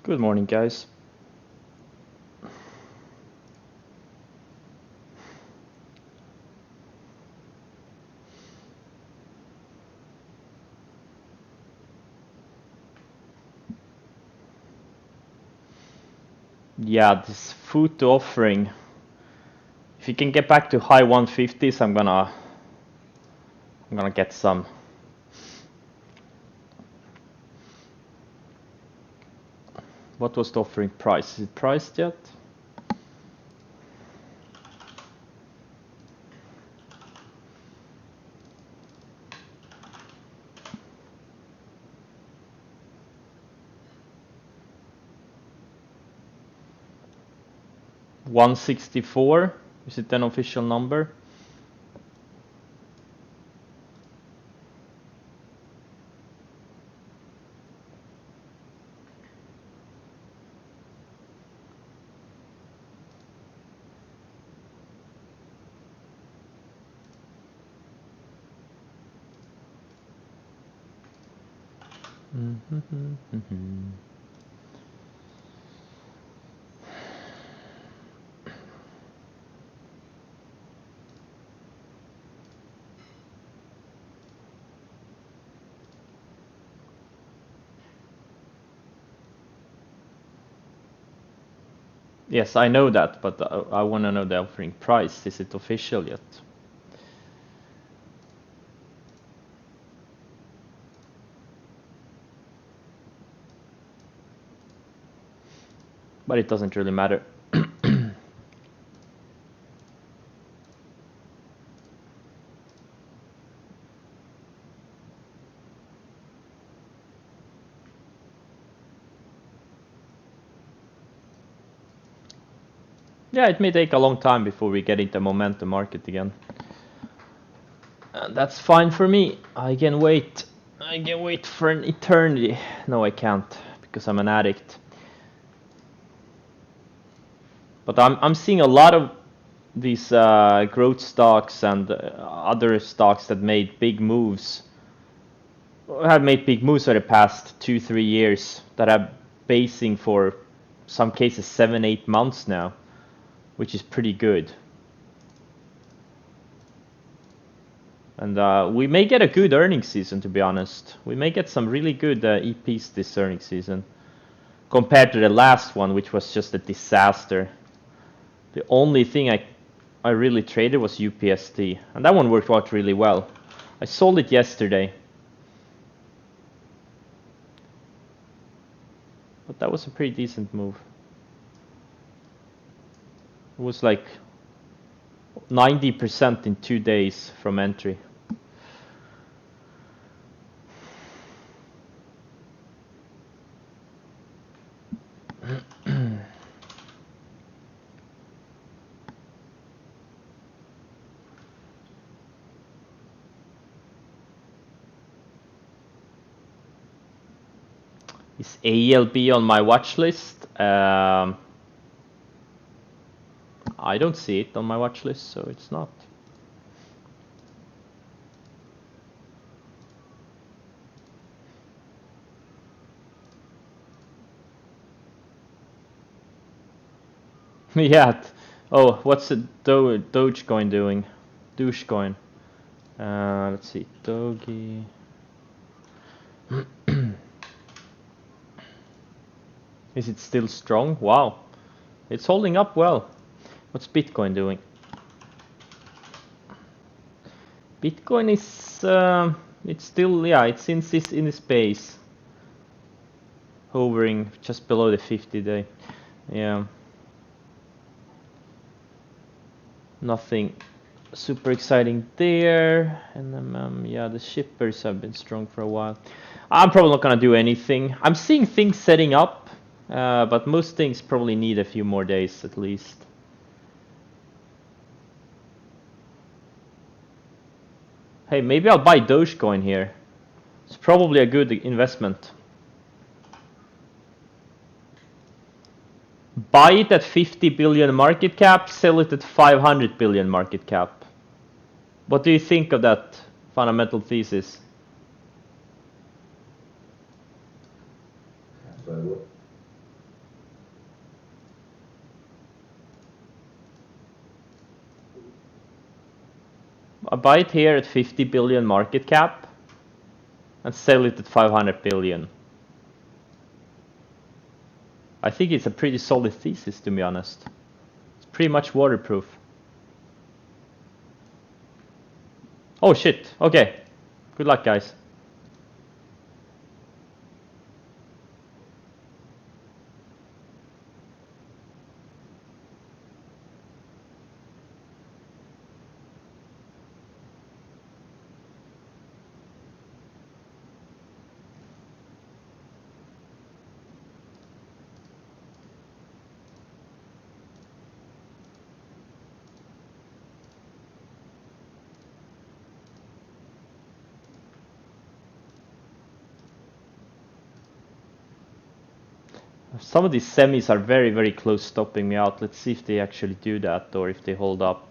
Good morning, guys. Yeah, this food offering. If you can get back to high 150s, I'm gonna get some. What was the offering price? Is it priced yet? $164. Is it an official number? Yes, I know that, but I want to know the offering price. Is it official yet? But it doesn't really matter. Yeah, it may take a long time before we get into momentum market again. And that's fine for me. I can wait. I can wait for an eternity. No, I can't, because I'm an addict. But I'm seeing a lot of these growth stocks and other stocks that made big moves. Have made big moves for the past 2-3 years that are basing for some cases 7-8 months now, which is pretty good. And we may get a good earnings season, to be honest. We may get some really good EPs this earnings season, compared to the last one, which was just a disaster. The only thing I really traded was UPST, and that one worked out really well. I sold it yesterday. But that was a pretty decent move. It was like 90% in 2 days from entry. Is ALB on my watch list? I don't see it on my watch list, so it's not. Yeah. Oh, what's the Dogecoin doing? Dogecoin. Let's see. Doge. Is it still strong? Wow. It's holding up well. What's Bitcoin doing? Bitcoin is it's still, yeah, it's in this space, hovering just below the 50-day. Yeah. Nothing super exciting there. And yeah, the shippers have been strong for a while. I'm probably not gonna do anything. I'm seeing things setting up, but most things probably need a few more days at least. Hey, maybe I'll buy Dogecoin here. It's probably a good investment. Buy it at 50 billion market cap, sell it at 500 billion market cap. What do you think of that fundamental thesis? Sorry, what? I buy it here at 50 billion market cap and sell it at 500 billion. I think it's a pretty solid thesis, to be honest. It's pretty much waterproof. Oh shit, okay. Good luck, guys. Some of these semis are very, very close stopping me out. Let's see if they actually do that or if they hold up.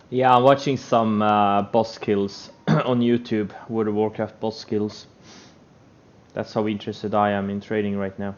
Yeah, I'm watching some boss kills on YouTube, World of Warcraft boss kills. That's how interested I am in trading right now.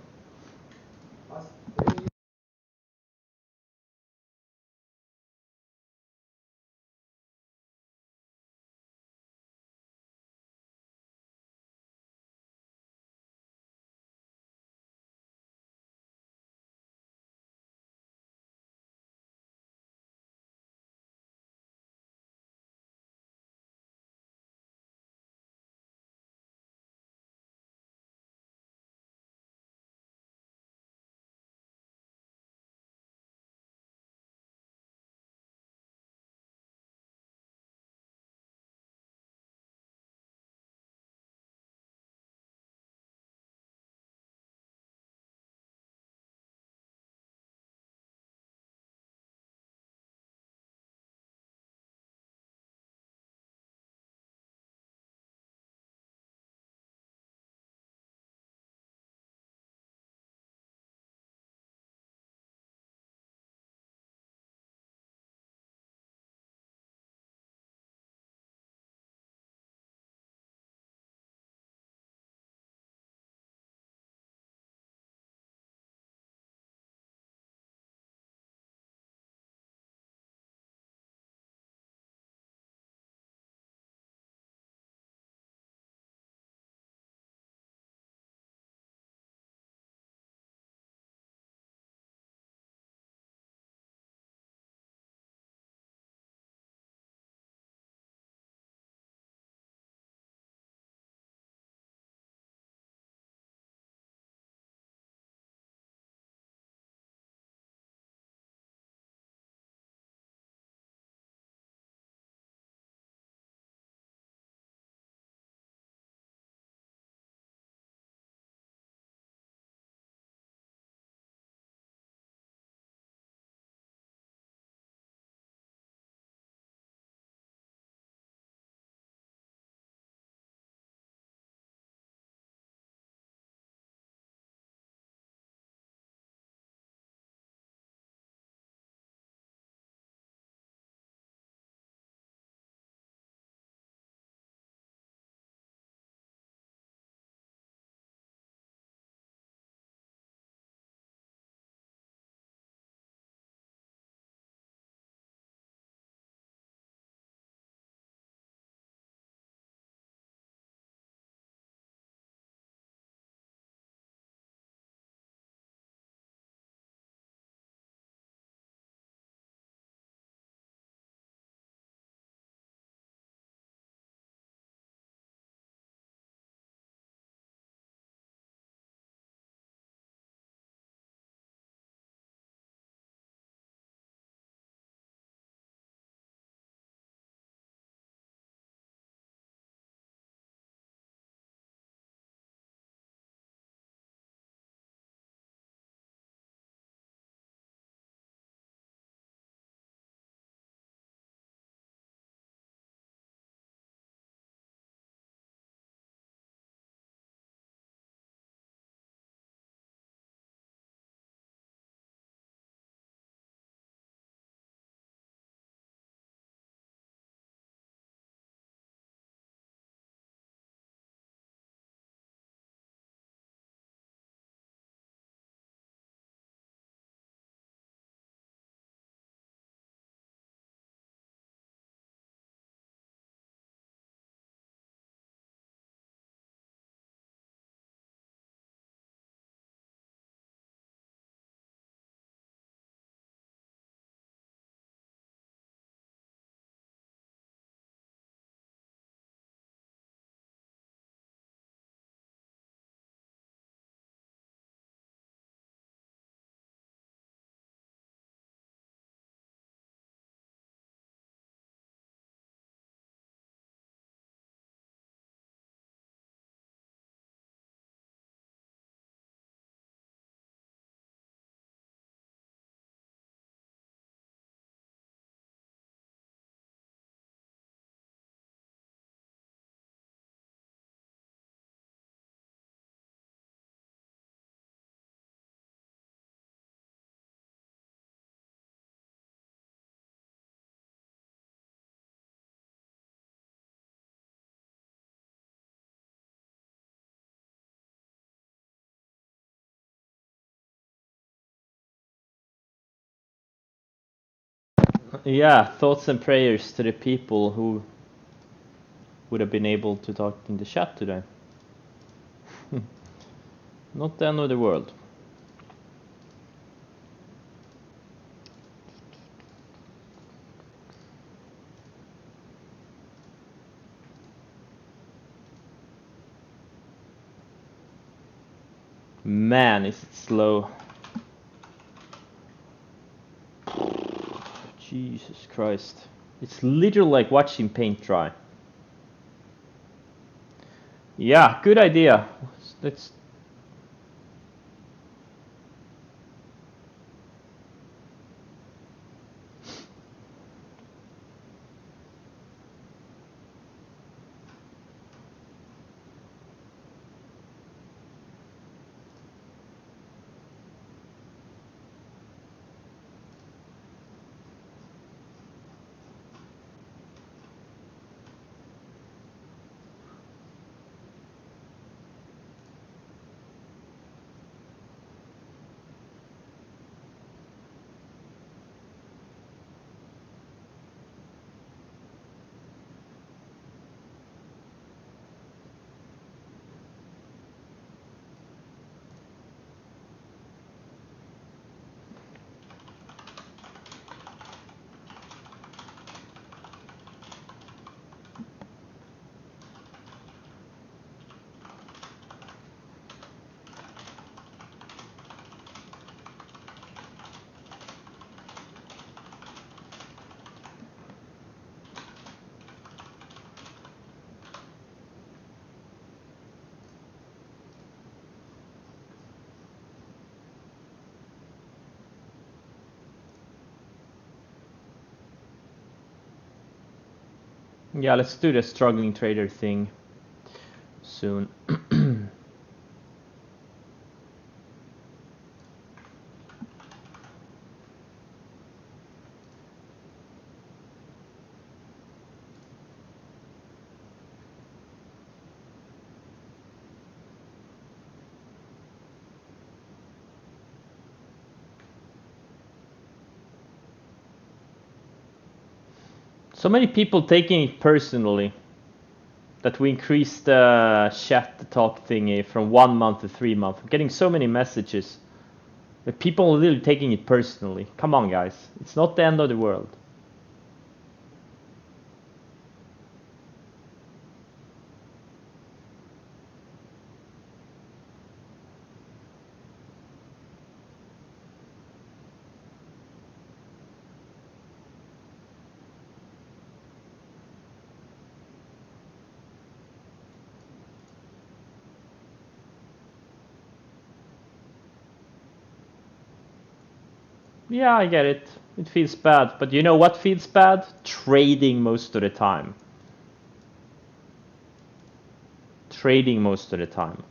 Yeah, thoughts and prayers to the people who would have been able to talk in the chat today. Not the end of the world. Man, is it slow. Jesus Christ. It's literally like watching paint dry. Yeah, good idea. Let's. Yeah, let's do the struggling trader thing soon. So many people taking it personally that we increased the chat talk thingy from 1 month to 3 months. I'm getting so many messages. But people are really taking it personally. Come on, guys. It's not the end of the world. Yeah, I get it. It feels bad. But you know what feels bad? Trading most of the time. Trading most of the time.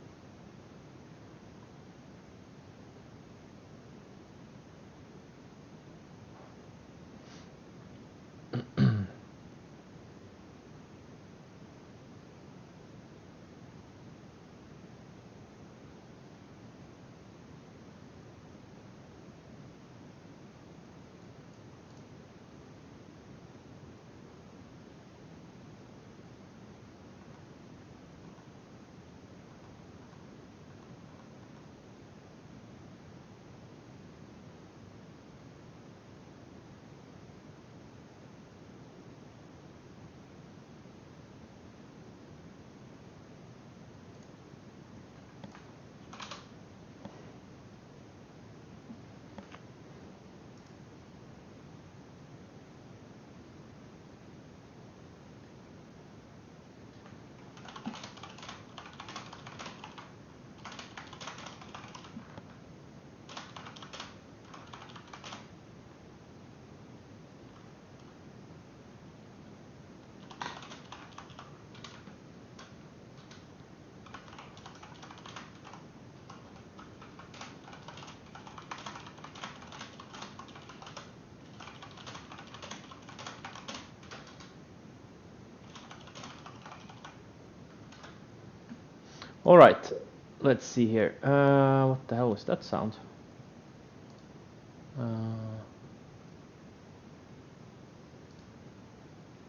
All right. Let's see here. What the hell is that sound?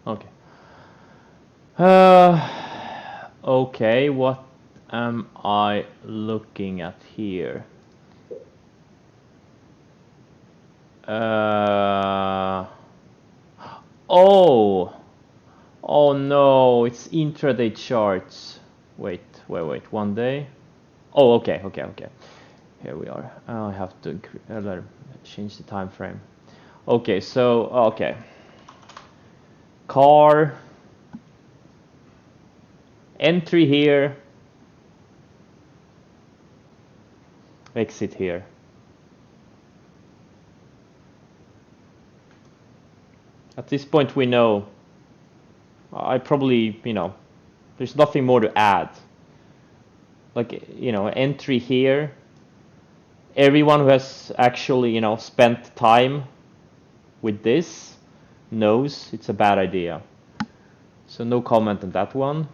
Okay. Okay, what am I looking at here? Oh! Oh no, it's intraday charts. Wait, 1 day. Oh, okay. Here we are. I have to change the time frame. Okay, so, okay. Car. Entry here. Exit here. At this point we know. I probably, there's nothing more to add. Like, entry here. Everyone who has actually, spent time with this knows it's a bad idea. So no comment on that one.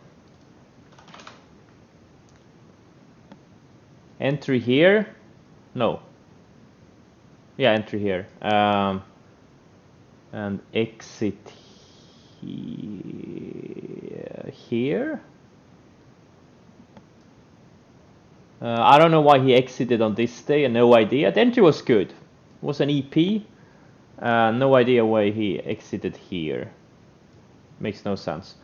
Entry here. No. Yeah, entry here. And exit here. I don't know why he exited on this day, no idea. The entry was good. It was an EP. No idea why he exited here. Makes no sense.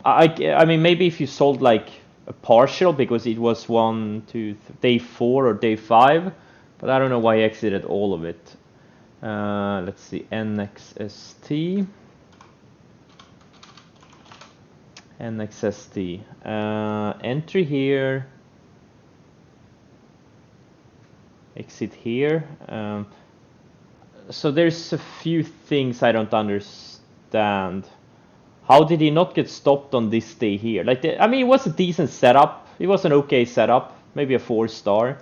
I mean, maybe if you sold like a partial because it was day 4 or day 5, but I don't know why he exited all of it. Let's see, NXST. NXST. Entry here. Exit here. So there's a few things I don't understand. How did he not get stopped on this day here? Like, I mean, it was a decent setup. It was an okay setup, maybe a 4-star.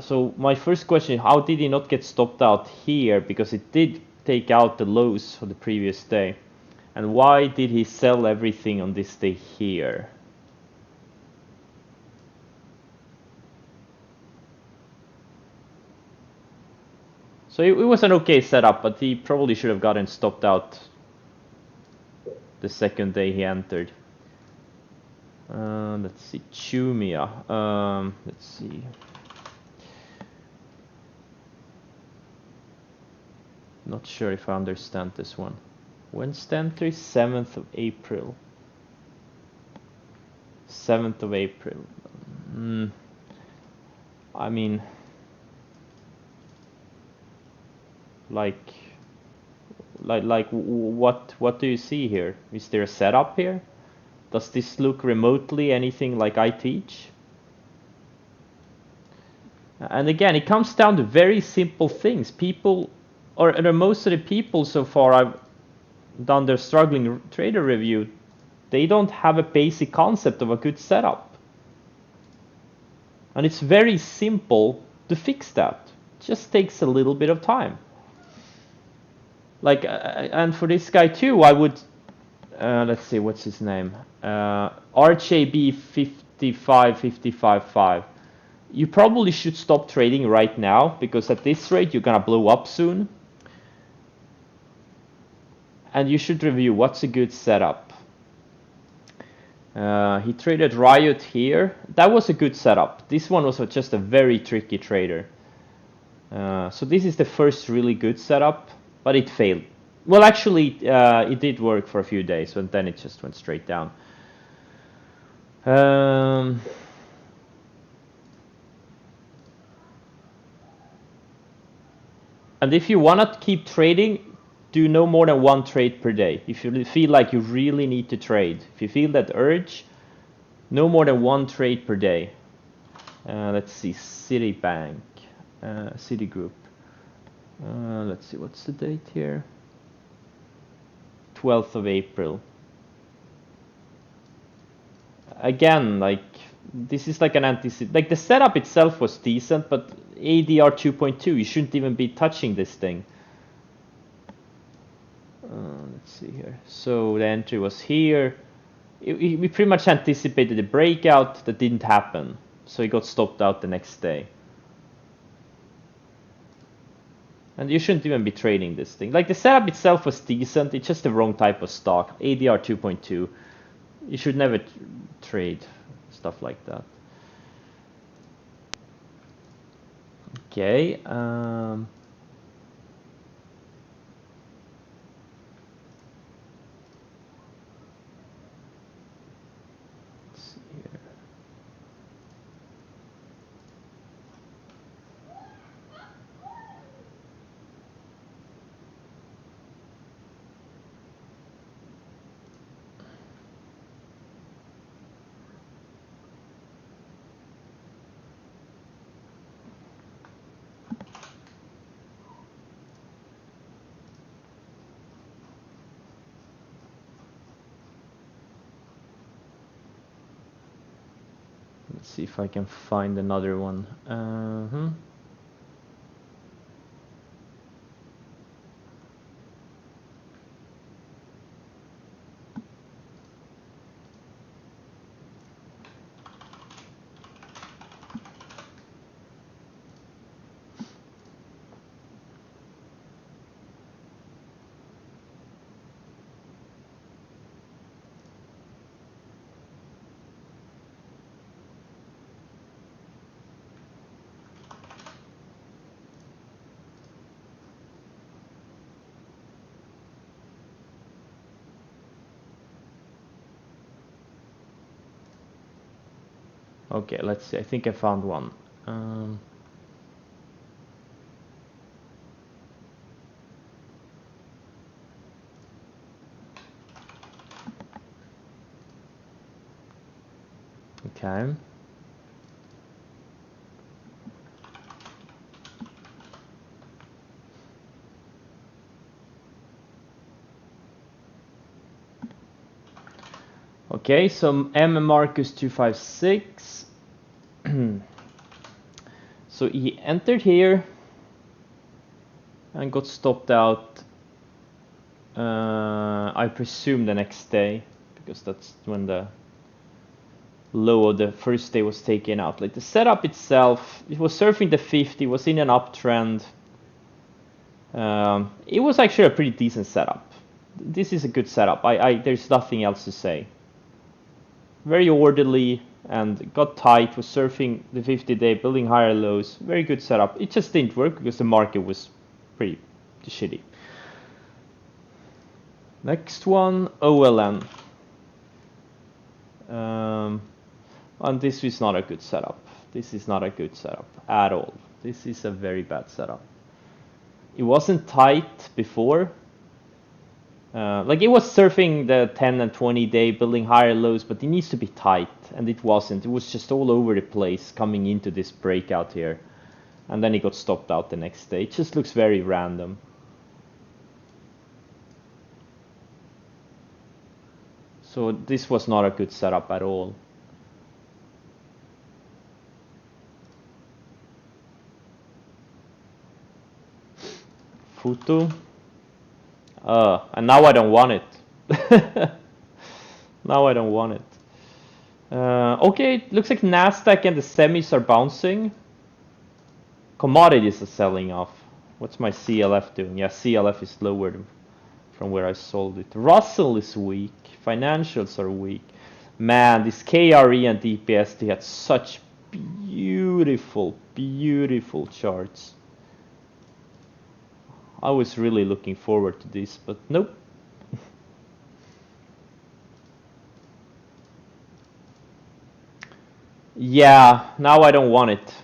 So my first question is, how did he not get stopped out here? Because it did take out the lows for the previous day. And why did he sell everything on this day here? So it was an okay setup, but he probably should have gotten stopped out the second day he entered. Let's see, Chumia. Let's see. Not sure if I understand this one. When's the entry? 7th of April. 7th of April. I mean, like what do you see here? Is there a setup here? Does this look remotely anything like I teach? And again, it comes down to very simple things. People, or most of the people so far I've done their struggling trader review, they don't have a basic concept of a good setup. And it's very simple to fix that. It just takes a little bit of time. Like, and for this guy too, I would, let's see, what's his name? RJB 55555. You probably should stop trading right now, because at this rate you're gonna blow up soon. And you should review what's a good setup. He traded Riot here. That was a good setup. This one was just a very tricky trader. So this is the first really good setup, but it failed. Well, actually, it did work for a few days, and then it just went straight down. And if you want to keep trading, do no more than 1 trade per day. If you feel like you really need to trade, if you feel that urge, no more than 1 trade per day. Let's see, Citibank, Citigroup. Let's see, what's the date here? 12th of April. Again, like, this is like an like the setup itself was decent, but ADR 2.2, you shouldn't even be touching this thing. Let's see here. So the entry was here. We pretty much anticipated a breakout that didn't happen, so it got stopped out the next day. And you shouldn't even be trading this thing. Like the setup itself was decent, it's just the wrong type of stock. ADR 2.2. You should never trade stuff like that. Okay. Let's see here. Let's see if I can find another one. Okay, let's see. I think I found one. Okay. Okay, so M Marcus 256. So he entered here and got stopped out. I presume the next day, because that's when the low of the first day was taken out. Like the setup itself, it was surfing the 50, was in an uptrend. It was actually a pretty decent setup. This is a good setup. There's nothing else to say. Very orderly and got tight, was surfing the 50-day, building higher lows. Very good setup. It just didn't work because the market was pretty shitty. Next one, OLN. And this is not a good setup. This is not a good setup at all. This is a very bad setup. It wasn't tight before. Like it was surfing the 10 and 20 day, building higher lows, but it needs to be tight, and it wasn't. It was just all over the place coming into this breakout here, and then it got stopped out the next day. It just looks very random. So this was not a good setup at all. Futu. And now I don't want it. Now I don't want it. Okay, looks like Nasdaq and the semis are bouncing. Commodities are selling off. What's my CLF doing? Yeah, CLF is lower from where I sold it. Russell is weak. Financials are weak. Man, this KRE and DPS, they had such beautiful, beautiful charts. I was really looking forward to this, but nope. Yeah, now I don't want it.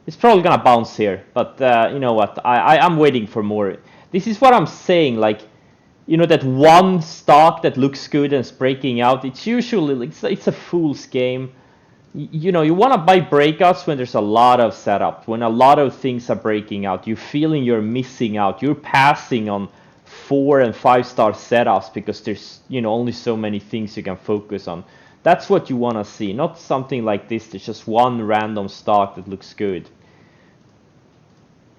It's probably gonna bounce here, but you know what? I'm waiting for more. This is what I'm saying. Like, you know, that one stock that looks good and is breaking out. It's usually it's a fool's game. You know, you want to buy breakouts when there's a lot of setup, when a lot of things are breaking out. You're feeling you're missing out. You're passing on 4 and 5 star setups because there's, you know, only so many things you can focus on. That's what you want to see, not something like this. There's just one random stock that looks good.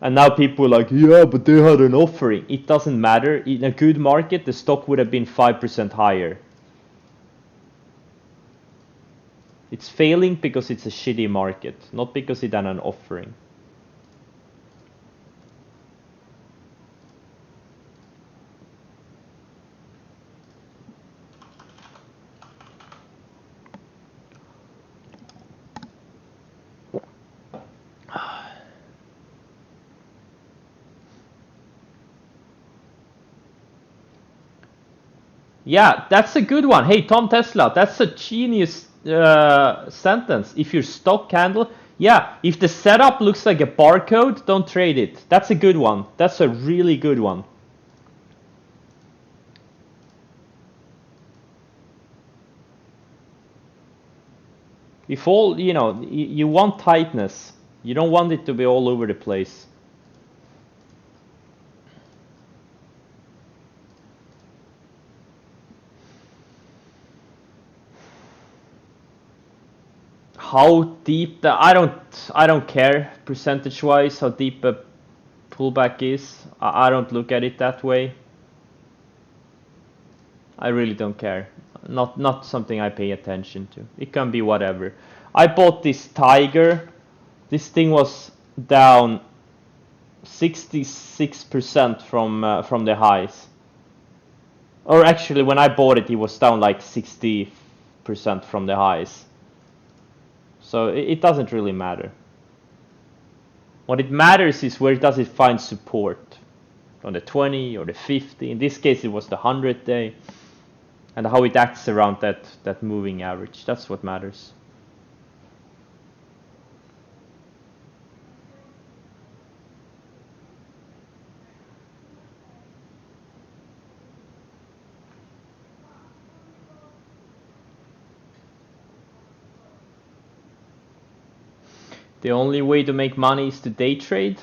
And now people are like, yeah, but they had an offering. It doesn't matter. In a good market, the stock would have been 5% higher. It's failing because it's a shitty market, not because it had an offering. Yeah, that's a good one. Hey, Tom Tesla, that's a genius sentence. If your stock candle, yeah, if the setup looks like a barcode, don't trade it. That's a good one. That's a really good one. If all, you know, you want tightness. You don't want it to be all over the place. How deep the, I don't care percentage wise how deep a pullback is. I don't look at it that way. I really don't care. Not something I pay attention to. It can be whatever. I bought this Tiger. This thing was down 66% from the highs. Or actually, when I bought it, it was down like 60% from the highs. So it doesn't really matter. What it matters is where does it find support, on the 20 or the 50. In this case, it was the 100 day, and how it acts around that moving average. That's what matters. The only way to make money is to day trade?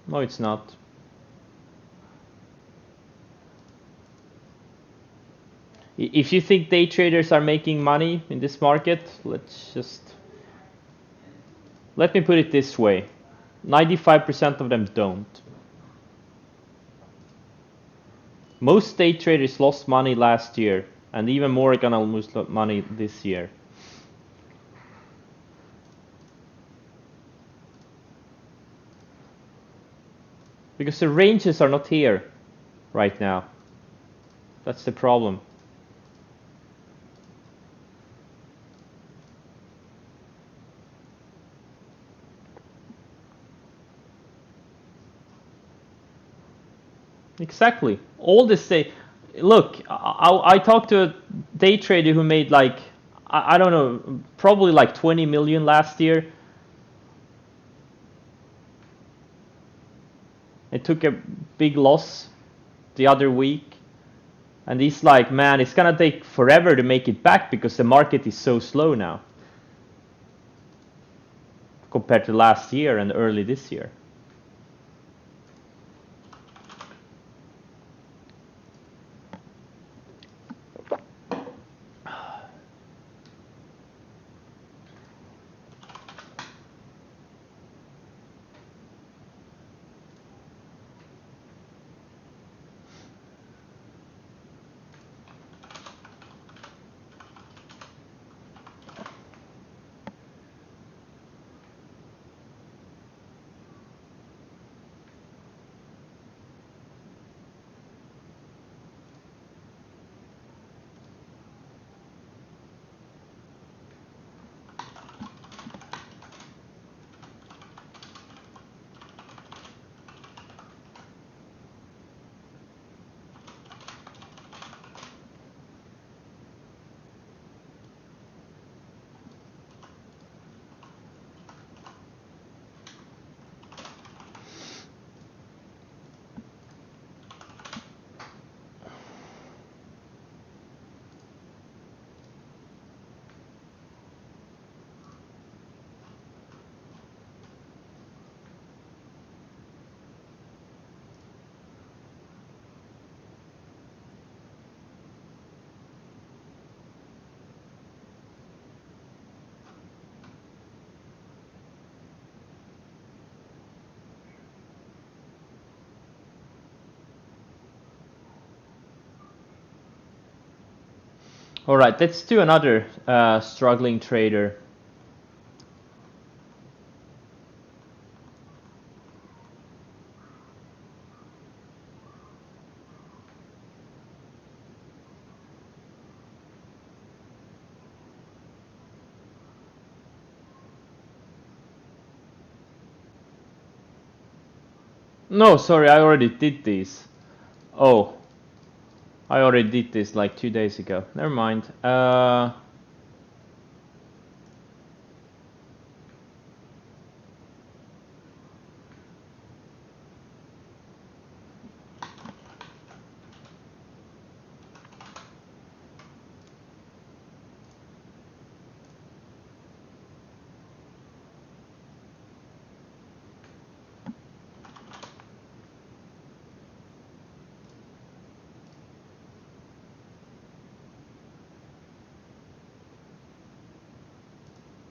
No, it's not. If you think day traders are making money in this market, let me put it this way. 95% of them don't. Most day traders lost money last year, and even more are gonna lose money this year. Because the ranges are not here right now. That's the problem. Exactly. All this day. Look, I talked to a day trader who made like, I don't know, probably like 20 million last year. It took a big loss the other week. And he's like, man, it's gonna take forever to make it back because the market is so slow now compared to last year and early this year. All right, let's do another struggling trader. No, sorry, I already did these. Oh, I already did this like 2 days ago. Never mind.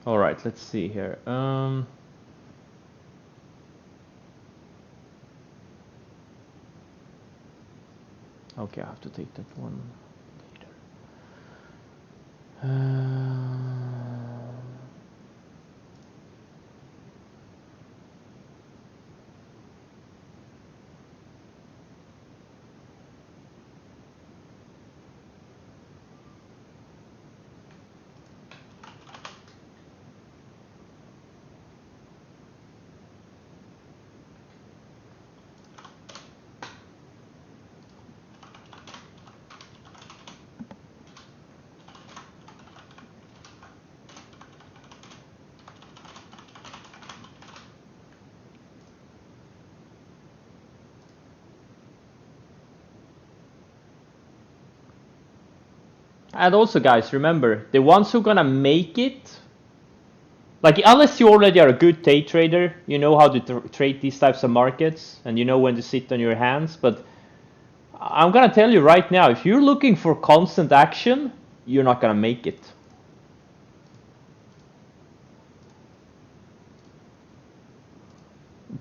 All right, let's see here. Okay, I have to take that one later. And also, guys, remember, the ones who gonna make it, like, unless you already are a good day trader, you know how to trade these types of markets, and you know when to sit on your hands, but I'm gonna tell you right now, if you're looking for constant action, you're not gonna make it.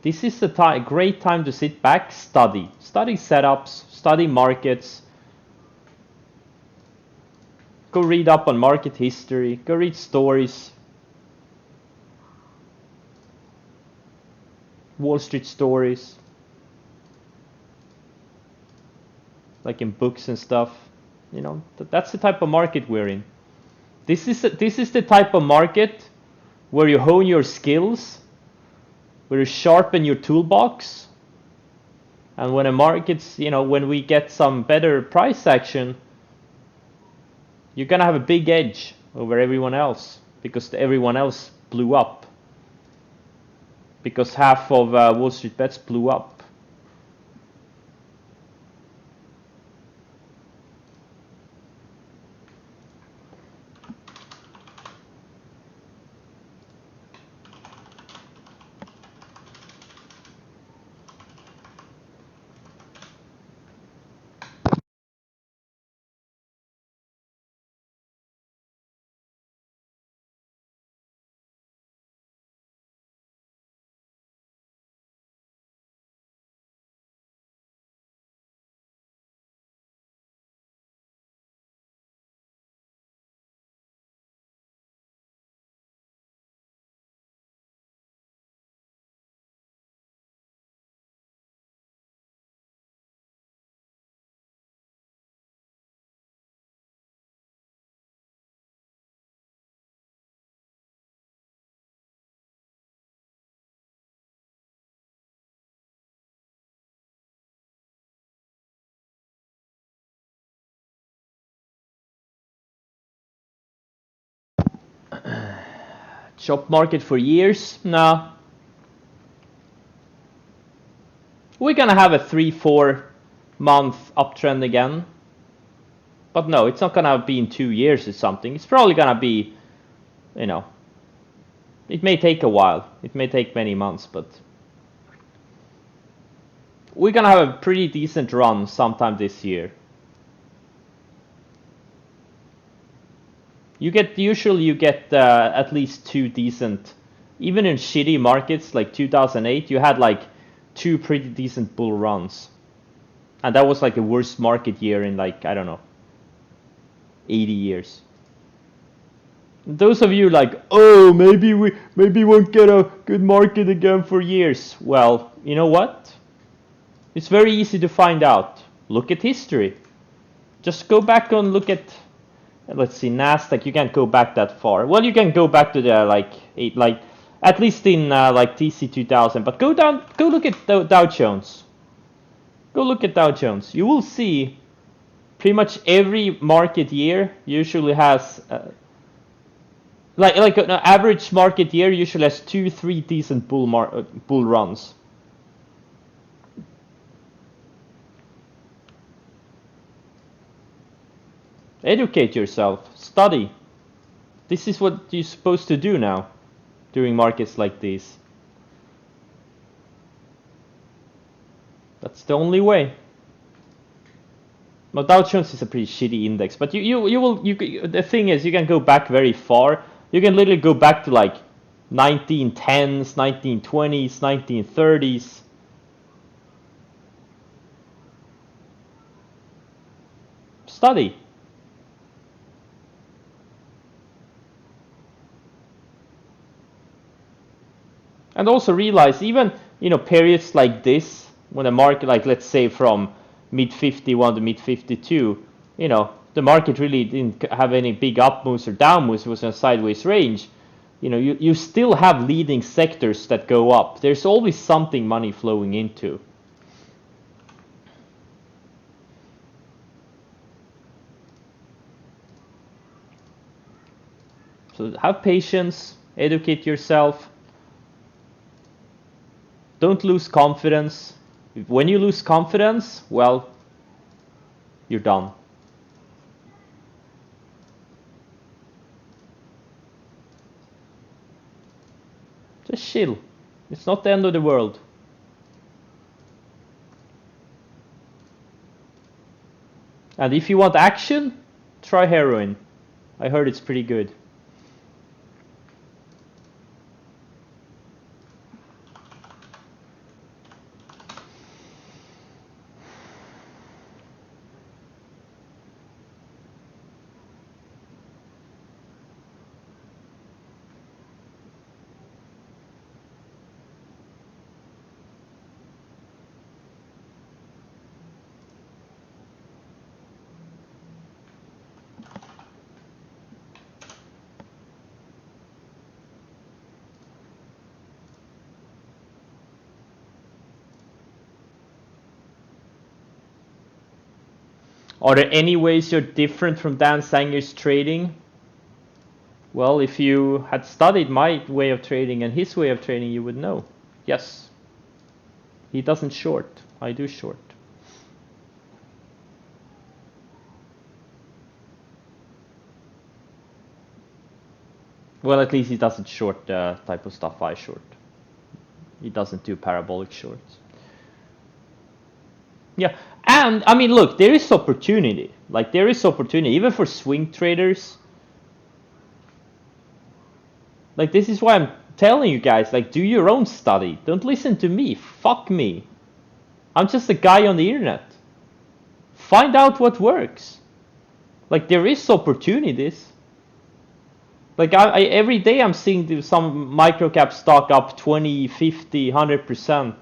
This is the great time to sit back, study setups, study markets, go read up on market history, go read stories, Wall Street stories, like in books and stuff. You know, that's the type of market we're in. This is the type of market where you hone your skills, where you sharpen your toolbox, and when a market's, you know, when we get some better price action, you're gonna have a big edge over everyone else because everyone else blew up. Because half of Wall Street bets blew up. Job market for years? No. We're gonna have a 3-4 month uptrend again. But no, it's not gonna be in 2 years or something. It's probably gonna be, you know, it may take a while. It may take many months, but we're gonna have a pretty decent run sometime this year. Usually you get at least 2 decent, even in shitty markets like 2008, you had like 2 pretty decent bull runs, and that was like the worst market year in, like, I don't know, 80 years. Those of you like, oh, maybe we won't get a good market again for years. Well, you know what? It's very easy to find out. Look at history. Just go back and look at, let's see, Nasdaq. You can't go back that far. Well, you can go back to the like at least in like TC 2000. But go look at Dow Jones. Go look at Dow Jones. You will see pretty much every market year usually has like an average market year usually has 2-3 decent bull runs. Educate yourself, study. This is what you're supposed to do now during markets like these. That's the only way. Well, Dow Jones is a pretty shitty index, but the thing is, you can go back very far. You can literally go back to like 1910s, 1920s, 1930s. Study. And also realize, even periods like this, when a market, like let's say from mid 51 to mid 52, the market really didn't have any big up moves or down moves. It was in a sideways range. You still have leading sectors that go up. There's always something money flowing into. So have patience, educate yourself. Don't lose confidence. When you lose confidence, well, you're done. Just chill. It's not the end of the world. And if you want action, try heroin. I heard it's pretty good. Are there any ways you're different from Dan Sanger's trading? Well, if you had studied my way of trading and his way of trading, you would know. Yes. He doesn't short. I do short. Well, at least he doesn't short the type of stuff I short. He doesn't do parabolic shorts. Yeah, and I mean, look, there is opportunity. Like, there is opportunity, even for swing traders. Like, this is why I'm telling you guys, like, do your own study. Don't listen to me. Fuck me. I'm just a guy on the internet. Find out what works. Like, there is opportunities. Like, every day I'm seeing some microcap stock up 20, 50, 100%.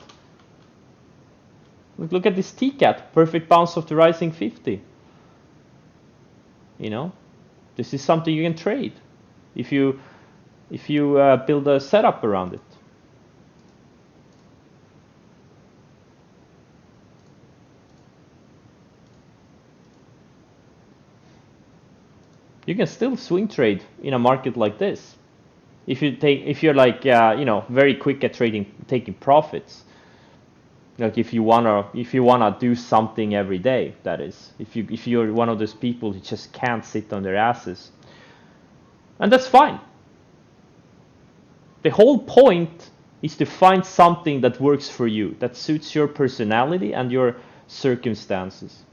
Look at this TCAT, perfect bounce of the rising 50. This is something you can trade if you build a setup around it. You can still swing trade in a market like this if you're like very quick at taking profits. Like if you wanna do something every day, that is. If you're one of those people who just can't sit on their asses, and that's fine. The whole point is to find something that works for you, that suits your personality and your circumstances.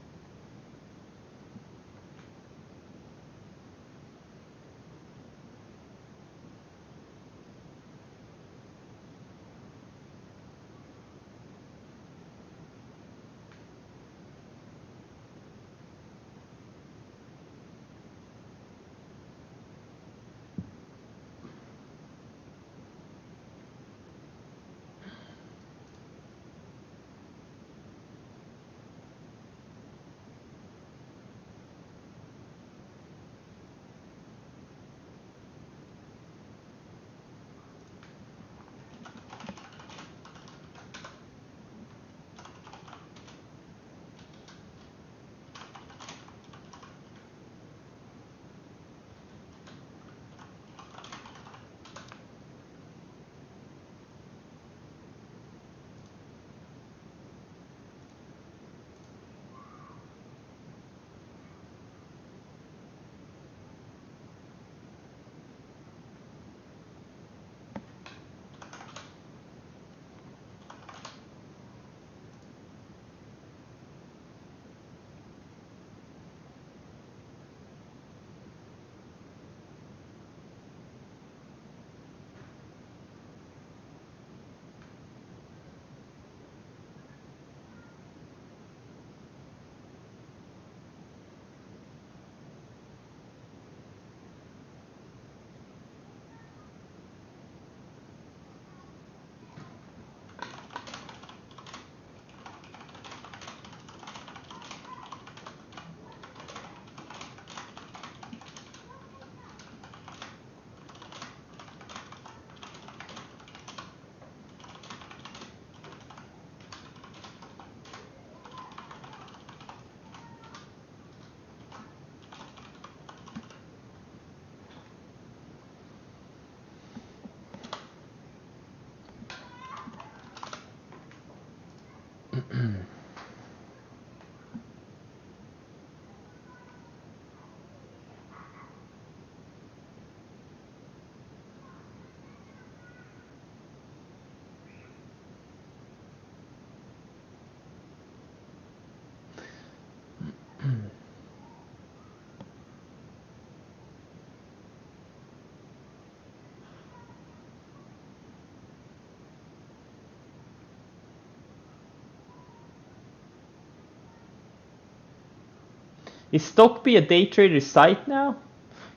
Is Stockby a day trader site now?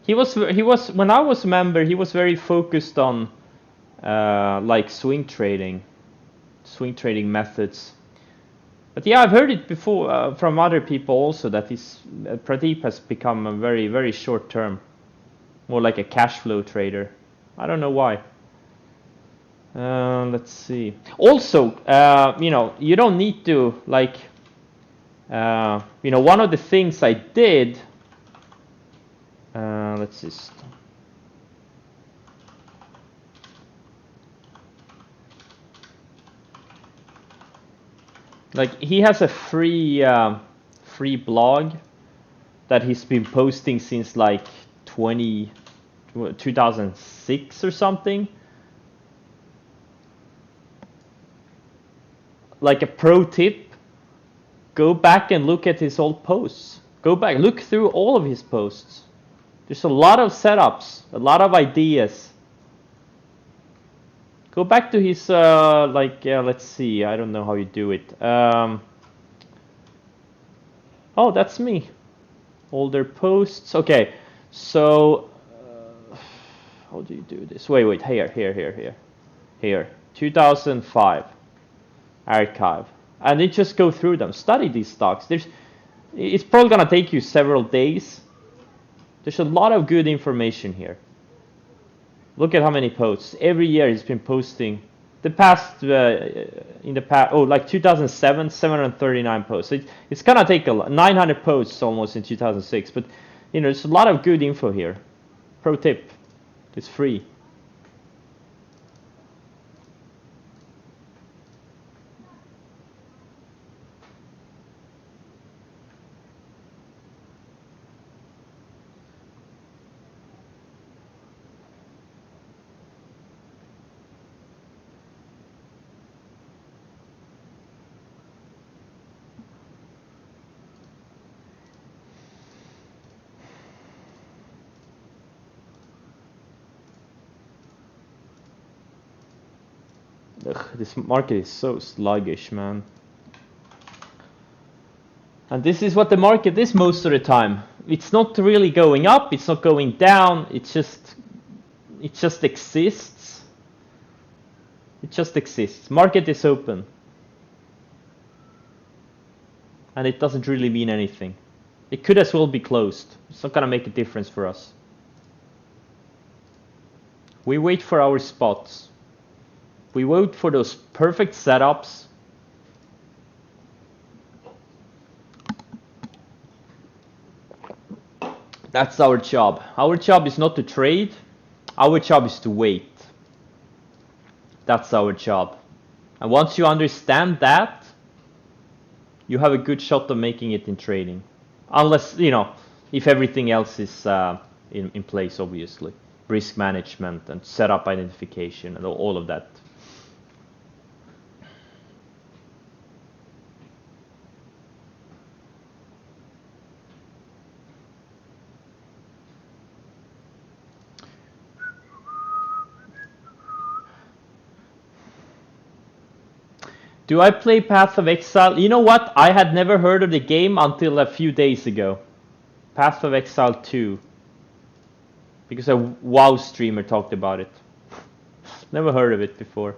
He was when I was a member. He was very focused on like swing trading methods. But yeah, I've heard it before from other people also that Pradeep has become a very short term, more like a cash flow trader. I don't know why. Let's see. Also, you know, you don't need to like. You know, one of the things I did. Let's see. Like he has a free blog that he's been posting since like 2006 or something. Like a pro tip, go back and look at his old posts. Go back, look through all of his posts. There's a lot of setups, a lot of ideas. Go back to his let's see. I don't know how you do it. Oh, that's me. Older posts. Okay, so how do you do this? Wait. Here. 2005 archive, and then just go through them. Study these stocks. It's probably gonna take you several days. There's a lot of good information here. Look at how many posts. Every year he's been posting. The past, in the past, oh, like 2007, 739 posts. So it's gonna take a lot, 900 posts almost in 2006. But, you know, there's a lot of good info here. Pro tip, it's free. Ugh, this market is so sluggish, man. And this is what the market is most of the time. It's not really going up, it's not going down, it just exists. It just exists. Market is open. And it doesn't really mean anything. It could as well be closed. It's not gonna make a difference for us. We wait for our spots. We wait for those perfect setups. That's our job. Our job is not to trade. Our job is to wait. That's our job. And once you understand that, you have a good shot of making it in trading. Unless, you know, if everything else is in place, obviously. Risk management and setup identification and all of that. Do I play Path of Exile? You know what? I had never heard of the game until a few days ago. Path of Exile 2. Because a WoW streamer talked about it. Never heard of it before.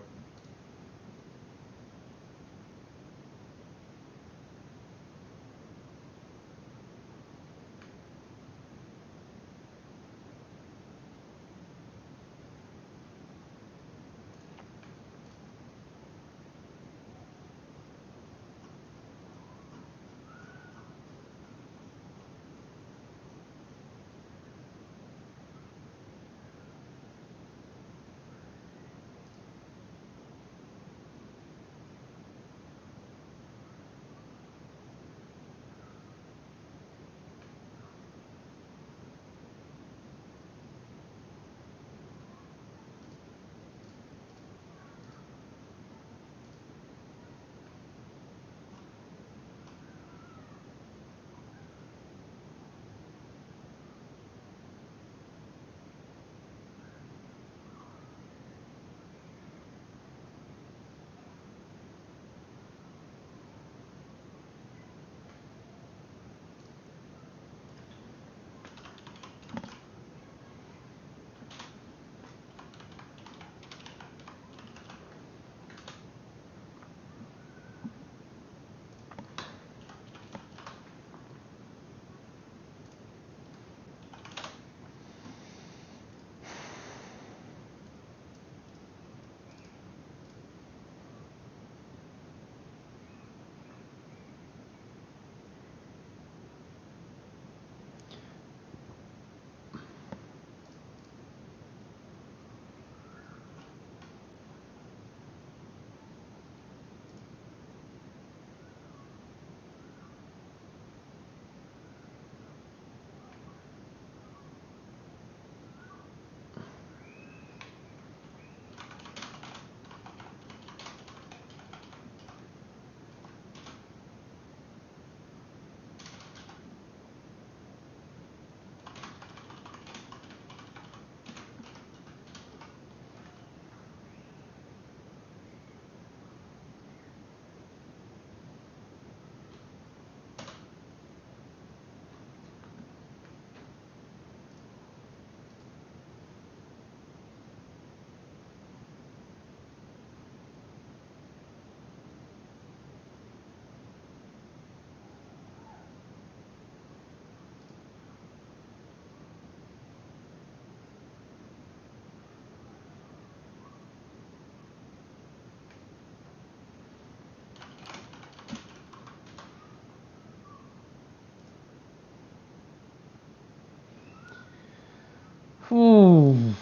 Ooh.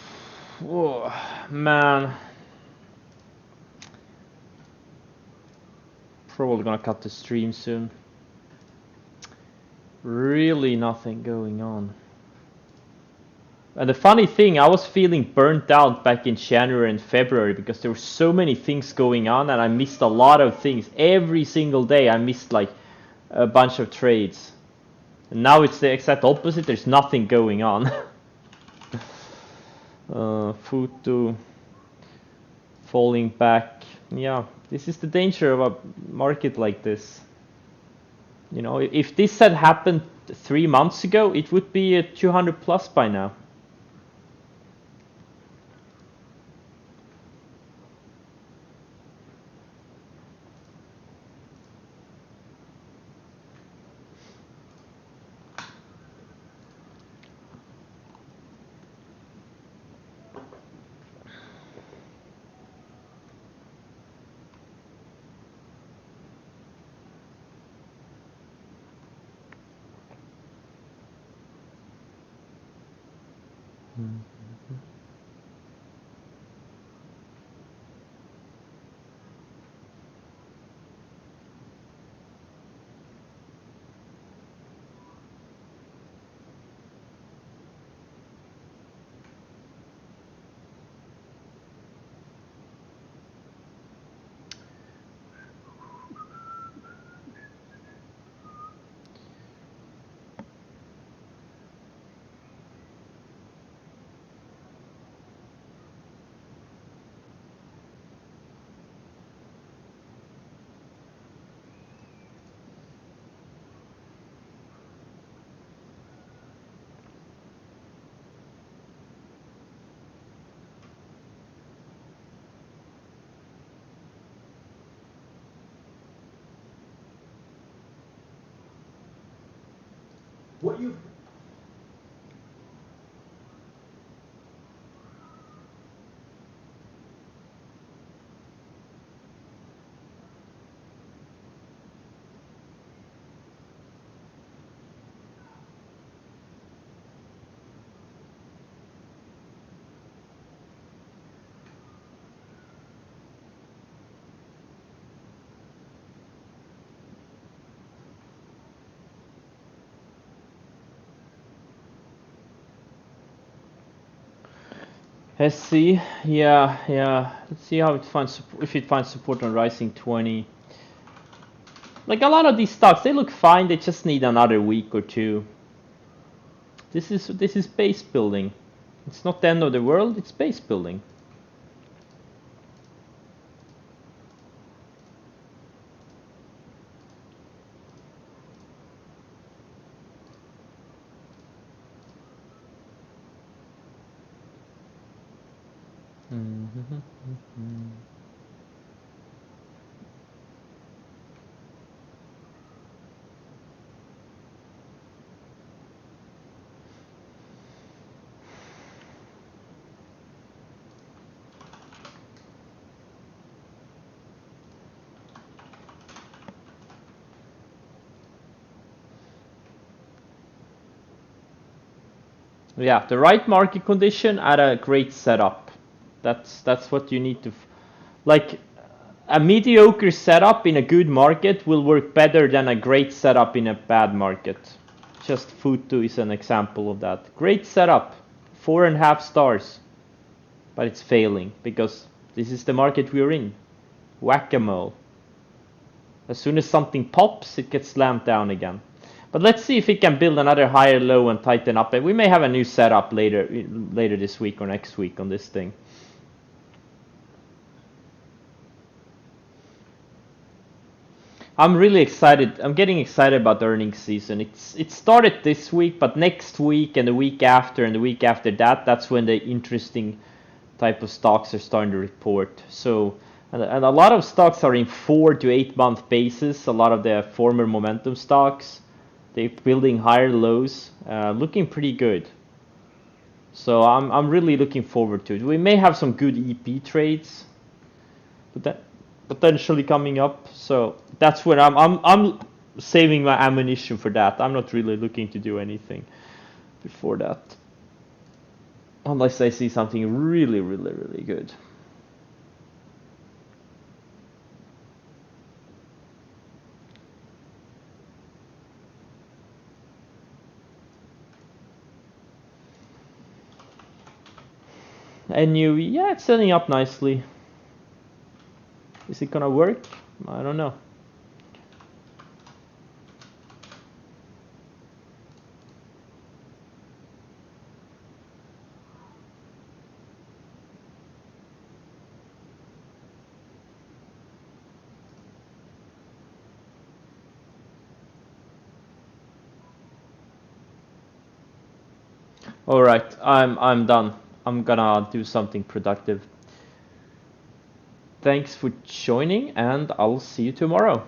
Oh, man. Probably gonna cut the stream soon. Really nothing going on. And the funny thing, I was feeling burnt out back in January and February because there were so many things going on and I missed a lot of things. Every single day I missed like a bunch of trades. And now it's the exact opposite, there's nothing going on. Futu falling back. Yeah, this is the danger of a market like this. You know, if this had happened 3 months ago, it would be a 200 plus by now. What you SC, yeah. Let's see how it finds if it finds support on rising 20. Like a lot of these stocks, they look fine. They just need another week or two. This is base building. It's not the end of the world. It's base building. Yeah, the right market condition at a great setup. That's what you need to like. A mediocre setup in a good market will work better than a great setup in a bad market. Just Futu is an example of that. Great setup, 4.5 stars, but it's failing because this is the market we're in. Whack-a-mole. As soon as something pops, it gets slammed down again. But let's see if it can build another higher low and tighten up. We may have a new setup later this week or next week on this thing. I'm really excited. I'm getting excited about the earnings season. It started this week, but next week and the week after and the week after that, that's when the interesting type of stocks are starting to report. So, and a lot of stocks are in 4 to 8 month basis. A lot of the former momentum stocks, they're building higher lows, looking pretty good. So I'm really looking forward to it. We may have some good EP trades, but that potentially coming up. So that's when I'm saving my ammunition for that. I'm not really looking to do anything before that. Unless I see something really, really, really good. And yeah, it's setting up nicely. Is it gonna work? I don't know. All right, I'm done. I'm gonna do something productive. Thanks for joining, and I'll see you tomorrow.